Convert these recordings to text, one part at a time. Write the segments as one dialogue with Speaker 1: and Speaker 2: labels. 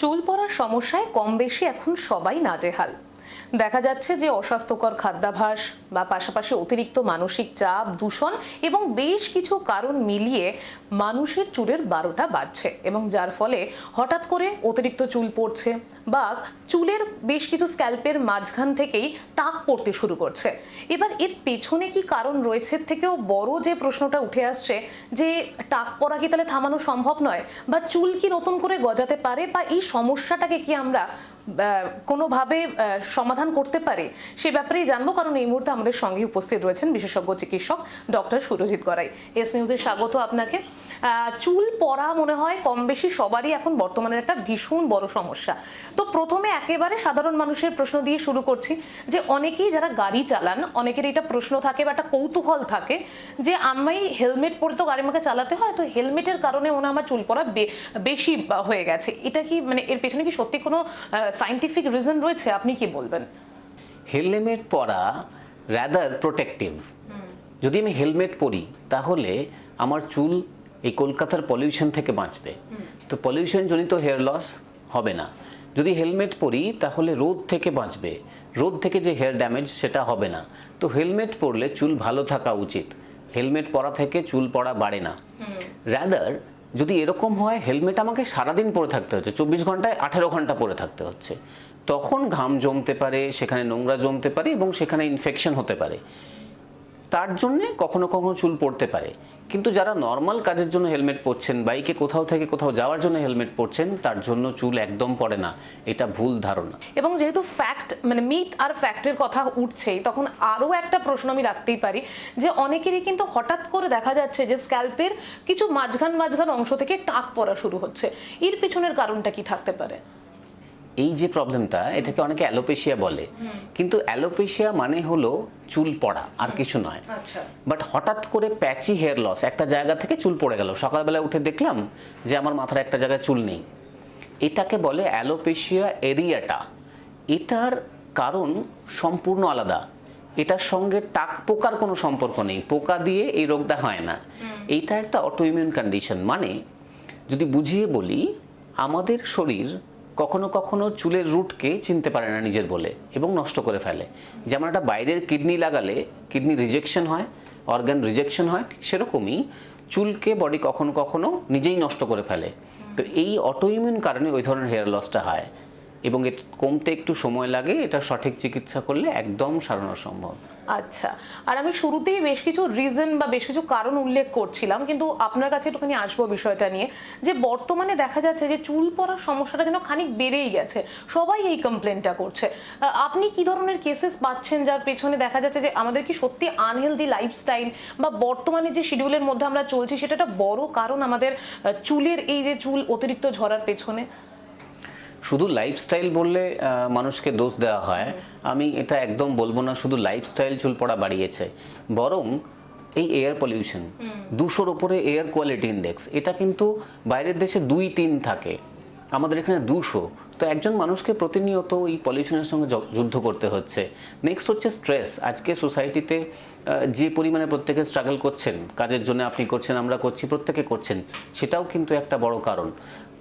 Speaker 1: চুল পড়ার সমস্যায় কম বেশি এখন সবাই নাজেহাল। দেখা যাচ্ছে যে অস্বাস্থ্যকর খাদ্যাভ্যাস বা পাশাপাশি অতিরিক্ত মানসিক চাপ, দূষণ এবং বেশ কিছু কারণ মিলিয়ে মানুষের চুলের 12টা বাড়ছে এবং যার ফলে হঠাৎ করে অতিরিক্ত চুল পড়ছে বা চুলের বেশ কিছু স্ক্যাল্পের মাঝখান থেকেই টাক পড়তে শুরু করছে। এবার এর পেছনে কি কারণ রয়েছে থেকেও বড় যে প্রশ্নটা উঠে আসছে যে টাক পড়া কি তাহলে থামানো সম্ভব নয়, বা চুল কি নতুন করে গজাতে পারে, বা এই সমস্যাটাকে কি আমরা কোনোভাবে সমাধান করতে পারি, সে ব্যাপারেই জানবো। কারণ এই মুহূর্তে আমাদের সঙ্গে উপস্থিত রয়েছেন বিশেষজ্ঞ চিকিৎসক ডক্টর সুরজিৎ গড়াই। এস নিউজে স্বাগত আপনাকে। চুল পড়া মনে হয় কম বেশি সবারই এখন বর্তমানের একটা ভীষণ বড় সমস্যা। তো প্রথমে একেবারে সাধারণ মানুষের প্রশ্ন দিয়ে শুরু করছি যে অনেকেই যারা গাড়ি চালান, অনেকের এটা প্রশ্ন থাকে বা একটা কৌতূহল থাকে যে আমি হেলমেট পরে তো গাড়ি আমাকে চালাতে হয়, তো হেলমেটের কারণে মনে হয় আমার চুল পড়া বেশি হয়ে গেছে। এটা কি মানে এর পেছনে কি সত্যি কোনো সায়েন্টিফিক রিজন রয়েছে? আপনি কি বলবেন?
Speaker 2: হেলমেট পরা রাদার প্রোটেক্টিভ। যদি আমি হেলমেট পরি তাহলে আমার চুল এই কলকাতার পলিউশন থেকে বাঁচবে, তো পলিউশন জনিত হেয়ার লস হবে না। যদি হেলমেট পরি তাহলে রোদ থেকে বাঁচবে, রোদ থেকে যে হেয়ার ড্যামেজ সেটা হবে না। তো হেলমেট পরলে চুল ভালো থাকা উচিত, হেলমেট পরা থেকে চুল পড়া বাড়ে না। রাদার যদি এরকম হয় হেলমেট আমাকে সারাদিন পরে থাকতে হচ্ছে, 24 ঘন্টায় 18 ঘন্টা পরে থাকতে হচ্ছে, তখন ঘাম জমতে পারে, সেখানে নোংরা জমতে পারে এবং সেখানে ইনফেকশন হতে পারে, তার জন্যে কখনো কখনো চুল পড়তে পারে। কিন্তু যারা নর্মাল কাজের জন্য হেলমেট পরছেন, বাইকে কোথাও থেকে কোথাও যাওয়ার জন্য হেলমেট পরছেন, তার জন্য চুল একদম পড়ে না, এটা ভুল ধারণা।
Speaker 1: এবং যেহেতু ফ্যাক্ট মানে মিথ আর ফ্যাক্টের কথা উঠছেই, তখন আরও একটা প্রশ্ন আমি রাখতেই পারি যে অনেকেরই কিন্তু হঠাৎ করে দেখা যাচ্ছে যে স্ক্যাল্পের কিছু মাঝখান অংশ থেকে টাক পড়া শুরু হচ্ছে। এর পেছনের কারণটা কি থাকতে পারে?
Speaker 2: এই যে প্রবলেমটা, এটাকে অনেকে অ্যালোপেশিয়া বলে, কিন্তু অ্যালোপেশিয়া মানে হলো চুল পড়া, আর কিছু নয়। বাট হঠাৎ করে প্যাচি হেয়ার লস, একটা জায়গা থেকে চুল পড়ে গেল, সকালবেলা উঠে দেখলাম যে আমার মাথার একটা জায়গায় চুল নেই, এটাকে বলে অ্যালোপেশিয়া এরিয়াটা। এটার কারণ সম্পূর্ণ আলাদা, এটার সঙ্গে টাক পোকার কোনো সম্পর্ক নেই, পোকা দিয়ে এই রোগটা হয় না। এইটা একটা অটোইমিউন কন্ডিশন। মানে যদি বুঝিয়ে বলি, আমাদের শরীর কখনো কখনো চুলের রুটকে চিনতে পারে না নিজের বলে এবং নষ্ট করে ফেলে। যেমন একটা বাইরের কিডনি লাগালে কিডনি রিজেকশন হয়, অর্গান রিজেকশন হয়, ঠিক সেরকমই চুলকে বডি কখনো কখনো নিজেই নষ্ট করে ফেলে। তো এই অটোইমিউন কারণে ওই ধরনের হেয়ার লসটা হয় এবং এটা কমতে একটু সময় লাগে, এটা সঠিক চিকিৎসা করলে একদম সারানো সম্ভব।
Speaker 1: আচ্ছা, আর আমি শুরুতেই বেশ কিছু রিজন বা বেশ কিছু কারণ উল্লেখ করছিলাম, কিন্তু আপনার কাছে একটুখানি আসবো বিষয়টা নিয়ে যে বর্তমানে দেখা যাচ্ছে যে চুল পড়ার সমস্যাটা যেন খানিক বেড়েই গেছে, সবাই এই কমপ্লেনটা করছে। আপনি কি ধরনের কেসেস পাচ্ছেন যার পেছনে দেখা যাচ্ছে যে আমাদের কি সত্যি আনহেলদি লাইফস্টাইল বা বর্তমানে যে শিডিউলের মধ্যে আমরা চলছি সেটা একটা বড় কারণ আমাদের চুলের এই যে চুল অতিরিক্ত ঝরার পেছনে?
Speaker 2: শুধু লাইফস্টাইল বললে মানুষকে দোষ দেওয়া হয়, আমি এটা একদম বলবো না শুধু লাইফস্টাইল চুল পড়া বাড়িয়েছে, বরং এই এয়ার পলিউশন, 200-র উপরে এয়ার কোয়ালিটি ইন্ডেক্স, এটা কিন্তু বাইরের দেশে 2-3 থাকে, আমাদের এখানে 200। তো একজন মানুষকে প্রতিনিয়ত এই পলিউশনের সঙ্গে যুদ্ধ করতে হচ্ছে। নেক্সট হচ্ছে স্ট্রেস। আজকে সোসাইটিতে যে পরিমাণে প্রত্যেকে স্ট্রাগল করছেন, কাজের জন্য আপনি করছেন, আমরা করছি, প্রত্যেকে করছেন, সেটাও কিন্তু একটা বড় কারণ।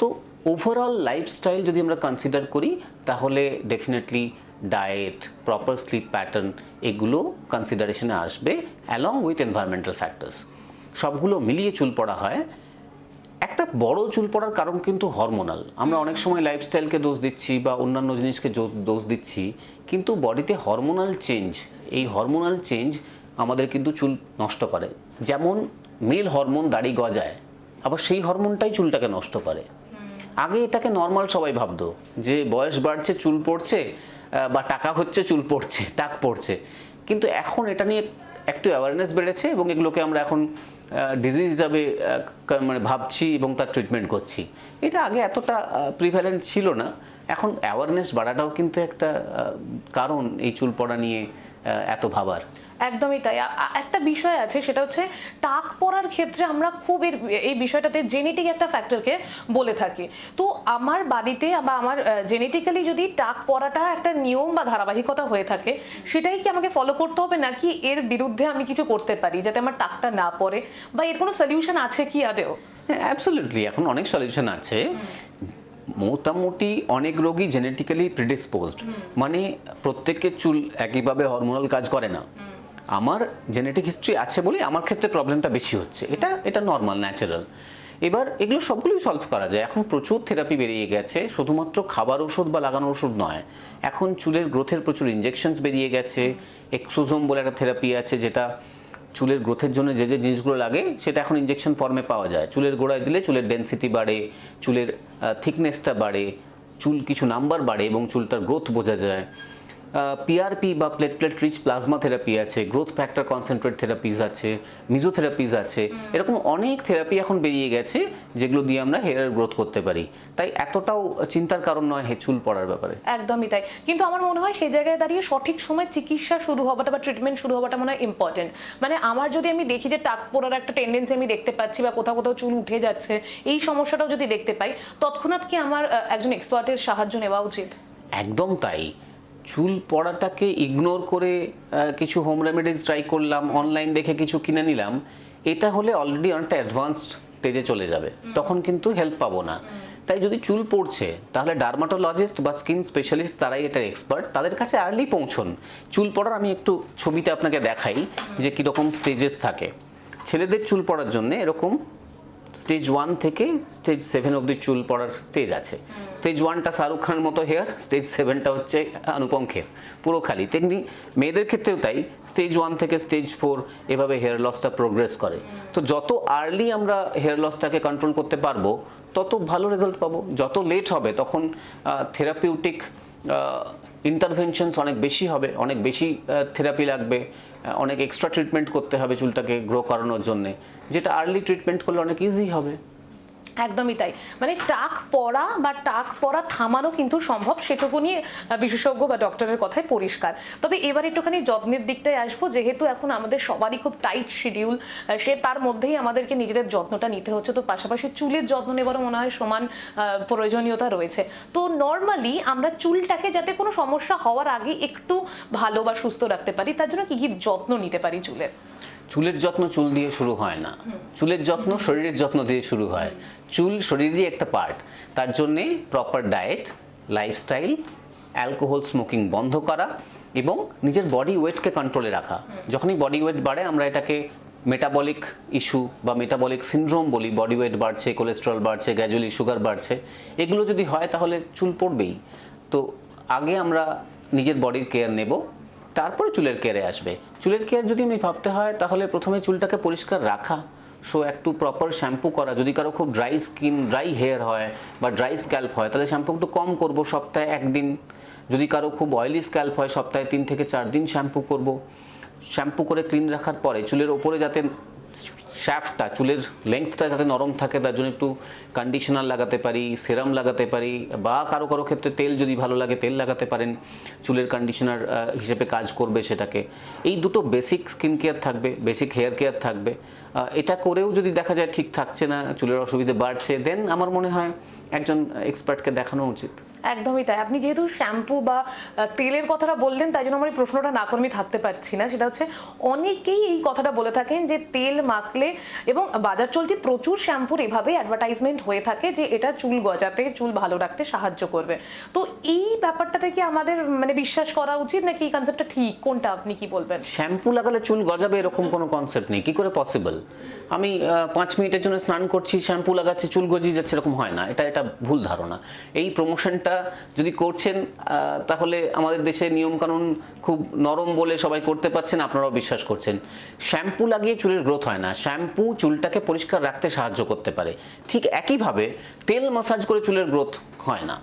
Speaker 2: তো ওভারঅল লাইফস্টাইল যদি আমরা কনসিডার করি তাহলে definitely diet, proper slip pattern, এগুলো কনসিডারেশনে আসবে অ্যালং উইথ এনভায়রনমেন্টাল ফ্যাক্টরস। সবগুলো মিলিয়ে চুল পড়া হয়। একটা বড় চুল পড়ার কারণ কিন্তু হরমোনাল। আমরা অনেক সময় লাইফস্টাইলকে দোষ দিচ্ছি বা অন্যান্য জিনিসকে দোষ দিচ্ছি, কিন্তু বডিতে হরমোনাল চেঞ্জ, এই হরমোনাল চেঞ্জ আমাদের কিন্তু চুল নষ্ট করে। যেমন মেল হরমোন দাড়ি গজায়, আবার সেই হরমোনটাই চুলটাকে নষ্ট করে। আগে এটাকে নর্মাল সবাই ভাবতো যে বয়স বাড়ছে চুল পড়ছে, বা টাকা হচ্ছে চুল পড়ছে, টাক পড়ছে, কিন্তু এখন এটা নিয়ে একটু অ্যাওয়ারনেস বেড়েছে এবং এগুলোকে আমরা এখন ডিজিজ হিসাবে মানে ভাবছি এবং তার ট্রিটমেন্ট করছি। এটা আগে এতটা প্রিভ্যালেন্ট ছিল না, এখন অ্যাওয়ারনেস বাড়াটাও কিন্তু একটা কারণ এই চুল পড়া নিয়ে এত ভাবার।
Speaker 1: একদমই তাই। একটা বিষয় আছে, সেটা হচ্ছে টাক পড়ার ক্ষেত্রে আমরা খুব এই বিষয়টাতে জেনেটিক একটা ফ্যাক্টরকে বলে থাকি। তো আমার বাড়িতে বা আমার জেনেটিক্যালি যদি টাক পড়াটা একটা নিয়ম বা ধারাবাহিকতা হয়ে থাকে, সেটাই কি আমাকে ফলো করতে হবে, নাকি এর বিরুদ্ধে আমি কিছু করতে পারি যাতে আমার টাকটা না পড়ে, বা এর কোনো সলিউশন আছে কি আদেও?
Speaker 2: হ্যাঁ, অ্যাবসলিউটলি, এখন অনেক সলিউশন আছে। মোটামুটি অনেক রোগী জেনেটিক্যালি প্রিডিসপোজড, মানে প্রত্যেকের চুল একইভাবে হরমোনাল কাজ করে না। আমার জেনেটিক হিস্ট্রি আছে বলে আমার ক্ষেত্রে প্রবলেমটা বেশি হচ্ছে, এটা নর্মাল, ন্যাচারাল। এবার এগুলো সবগুলোই সলভ করা যায়। এখন প্রচুর থেরাপি বেরিয়ে গেছে, শুধুমাত্র খাবার ওষুধ বা লাগানোর ওষুধ নয়, এখন চুলের গ্রোথের প্রচুর ইনজেকশনস বেরিয়ে গেছে। এক্সোজোম বলে একটা থেরাপি আছে, যেটা চুলের গ্রোথের জন্য যে যে জিনিসগুলো লাগে সেটা এখন ইনজেকশন ফর্মে পাওয়া যায়। চুলের গোড়ায় দিলে চুলের ডেন্সিটি বাড়ে, চুলের থিকনেসটা বাড়ে, চুল কিছু নাম্বার বাড়ে এবং চুলটার গ্রোথ বোঝা যায়। পিআরপি বা প্লেটলেট রিচ প্লাজমা থেরাপি আছে, গ্রোথ ফ্যাক্টর কনসেন্ট্রেট থেরাপিজ আছে, মিজোথেরাপিজ আছে। এরকম অনেক থেরাপি এখন বেরিয়ে গেছে যেগুলো দিয়ে আমরা হেয়ার গ্রোথ করতে পারি। তাই এতটাও চিন্তার কারণ নয় চুল পড়ার ব্যাপারে।
Speaker 1: একদমই তাই। কিন্তু আমার মনে হয় সেই জায়গায় দাঁড়িয়ে সঠিক সময় চিকিৎসা শুরু হওয়াটা বা ট্রিটমেন্ট শুরু হওয়াটা মনে হয় ইম্পর্টেন্ট। মানে আমার যদি আমি দেখি যে টাক পড়ার একটা টেন্ডেন্সি আমি দেখতে পাচ্ছি বা কোথাও কোথাও চুল উঠে যাচ্ছে, এই সমস্যাটাও যদি দেখতে পাই, তৎক্ষণাৎ কি আমার একজন এক্সপার্টের সাহায্য নেওয়া উচিত?
Speaker 2: একদম তাই। চুল পড়াটাকে ইগনোর করে কিছু হোম রেমেডিজ ট্রাই করলাম, অনলাইন দেখে কিছু কিনে নিলাম, এটা হলে অলরেডি অনেকটা অ্যাডভান্সড স্টেজে চলে যাবে, তখন কিন্তু হেল্প পাবো না। তাই যদি চুল পড়ছে তাহলে ডার্মাটোলজিস্ট বা স্কিন স্পেশালিস্ট, তারাই এটার এক্সপার্ট, তাদের কাছে আর্লি পৌঁছন। চুল পড়ার আমি একটু ছবিতে আপনাকে দেখাই যে কীরকম স্টেজেস থাকে। ছেলেদের চুল পড়ার জন্য এরকম স্টেজ 1 থেকে স্টেজ 7 অবধি চুল পড়ার স্টেজ আছে। স্টেজ 1টা শাহরুখ খানের মতো হেয়ার, স্টেজ 7টা হচ্ছে অনুপম খের, পুরো খালি। তেমনি মেয়েদের ক্ষেত্রেও তাই, স্টেজ 1 থেকে স্টেজ 4 এভাবে হেয়ার লসটা প্রোগ্রেস করে। তো যত আর্লি আমরা হেয়ার লসটাকে কন্ট্রোল করতে পারবো তত ভালো রেজাল্ট পাবো। যত লেট হবে তখন থেরাপিউটিক ইন্টারভেনশনস অনেক বেশি হবে, অনেক বেশি থেরাপি লাগবে, অনেক এক্সট্রা ট্রিটমেন্ট করতে হবে চুলটাকে গ্রো করানোর জন্যে, যেটা আর্লি ট্রিটমেন্ট করলে অনেক ইজি হবে।
Speaker 1: একদমই তাই। মানে টাক পড়া থামানো কিন্তু সম্ভব, সেটুকুনি বিশেষজ্ঞ বা ডক্টরের কথায় পরিষ্কার। তবে এবার একটুখানি যত্নের দিকটায় আসবো, যেহেতু এখন আমাদের সবারই খুব টাইট শিডিউল, তার মধ্যেই আমাদেরকে নিজেদের যত্নটা নিতে হচ্ছে। তো পাশাপাশি চুলের যত্ন নেবারও মনে হয় সমান প্রয়োজনীয়তা রয়েছে। তো নর্মালি আমরা চুলটাকে যাতে কোনো সমস্যা হওয়ার আগে একটু ভালো বা সুস্থ রাখতে পারি, তার জন্য কি কি যত্ন নিতে পারি চুলের?
Speaker 2: চুলের যত্ন চুল দিয়ে শুরু হয় না, চুলের যত্ন শরীরের যত্ন দিয়ে শুরু হয়। চুল শরীরেরই একটা পার্ট, তার জন্যে proper diet, lifestyle, alcohol smoking বন্ধ করা এবং নিজের বডি ওয়েটকে কন্ট্রোলে রাখা। যখনই বডি ওয়েট বাড়ে আমরা এটাকে মেটাবলিক ইস্যু বা মেটাবলিক সিনড্রোম বলি। বডি ওয়েট বাড়ছে, কোলেস্টেরল বাড়ছে, গ্র্যাজুয়ালি সুগার বাড়ছে, এগুলো যদি হয় তাহলে চুল পড়বেই। তো আগে আমরা নিজের বডির কেয়ার নেব, তারপরে চুলের কেয়ারে আসবে। চুলের কেয়ার যদি আমি ভাবতে হয় তাহলে প্রথমে চুলটাকে পরিষ্কার রাখা, সো একটু প্রপার শ্যাম্পু করা। যদি কারো খুব ড্রাই স্কিন, ড্রাই হেয়ার হয় বা ড্রাই স্ক্যাল্প হয় তাহলে শ্যাম্পু একটু কম করব, সপ্তাহে 1 দিন। যদি কারো খুব অয়েলি স্ক্যাল্প হয় সপ্তাহে 3 থেকে 4 দিন শ্যাম্পু করব। শ্যাম্পু করে ক্লিন রাখার পরে চুলের ওপরে যাতে শ্যাফটটা, চুলের লেংথটা যাতে নরম থাকে তার জন্য একটু কন্ডিশনার লাগাতে পারি, সেরাম লাগাতে পারি, বা কারো কারো ক্ষেত্রে তেল যদি ভালো লাগে তেল লাগাতে পারেন, চুলের কন্ডিশনার হিসেবে কাজ করবে সেটাকে। এই দুটো বেসিক স্কিন কেয়ার থাকবে, বেসিক হেয়ার কেয়ার থাকবে। এটা করেও যদি দেখা যায় ঠিক থাকছে না, চুলের অসুবিধে বাড়ছে, দেন আমার মনে হয় একজন এক্সপার্টকে দেখানো উচিত।
Speaker 1: একদমই তাই। আপনি যেহেতু শ্যাম্পু বা তেলের কথাটা বললেন, তাই জন্য আমার এই প্রশ্নটা না করে আমি থাকতে পারছি না। সেটা হচ্ছে, অনেকেই এই কথাটা বলে থাকেন যে তেল মাখলে, এবং বাজার চলতি প্রচুর শ্যাম্পুর এভাবে অ্যাডভার্টাইজমেন্ট হয়ে থাকে যে এটা চুল গজাতে, চুল ভালো রাখতে সাহায্য করবে। তো এই ব্যাপারটাতে কি আমাদের মানে বিশ্বাস করা উচিত, নাকি এই কনসেপ্টটা ঠিক? কোনটা, আপনি কি বলবেন?
Speaker 2: শ্যাম্পু লাগালে চুল গজাবে এরকম কোনো কনসেপ্ট নেই। কি করে পসিবল? আমি 5 মিনিটের জন্য স্নান করছি, শ্যাম্পু লাগাচ্ছি, চুল গজিয়ে যাচ্ছে, এরকম হয় না। এটা ভুল ধারণা। এই প্রমোশনটা যদি করছেন তাহলে আমাদের দেশে নিয়মকানুন খুব নরম বলে সবাই করতে পারছেন, আপনারাও বিশ্বাস করছেন। শ্যাম্পু লাগিয়ে চুলের গ্রোথ হয় না, শ্যাম্পু চুলটাকে পরিষ্কার রাখতে সাহায্য করতে পারে। ঠিক একইভাবে তেল মাসাজ করে চুলের গ্রোথ হয় না।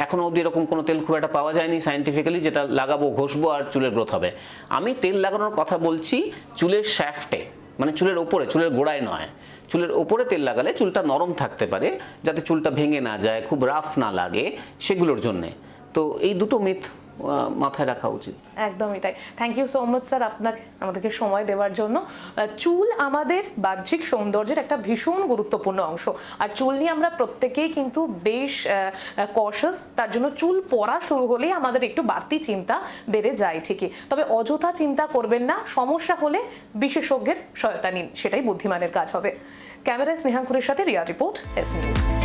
Speaker 2: এখনো অবধি এরকম কোনো তেল খুব একটা পাওয়া যায়নি সায়েন্টিফিক্যালি যেটা লাগাবো, ঘষবো আর চুলের গ্রোথ হবে। আমি তেল লাগানোর কথা বলছি চুলের শ্যাফটে, মানে চুলের ওপরে, চুলের গোড়ায় নয়। চুলের ওপরে তেল লাগালে চুলটা নরম থাকতে পারে, যাতে চুলটা ভেঙে না যায়, খুব রাফ না লাগে, সেগুলোর জন্যে। তো এই দুটো মিথ মাথায় রাখা উচিত।
Speaker 1: একদমই তাই। Thank you so much sir, আপনাকে আমাদেরকে সময় দেওয়ার জন্য। চুল আমাদের বাহ্যিক সৌন্দর্যের একটা ভীষণ গুরুত্বপূর্ণ অংশ, আর চুল নিয়ে আমরা প্রত্যেকেই কিন্তু বেশ কশাস। তার জন্য চুল পড়া শুরু হলেই আমাদের একটু বাড়তি চিন্তা বেড়ে যায় ঠিকই, তবে অযথা চিন্তা করবেন না। সমস্যা হলে বিশেষজ্ঞের সহায়তা নিন, সেটাই বুদ্ধিমানের কাজ হবে। ক্যামেরায় স্নেহাঙ্কুরের সাথে রিয়া রিপোর্ট, এস নিউজ।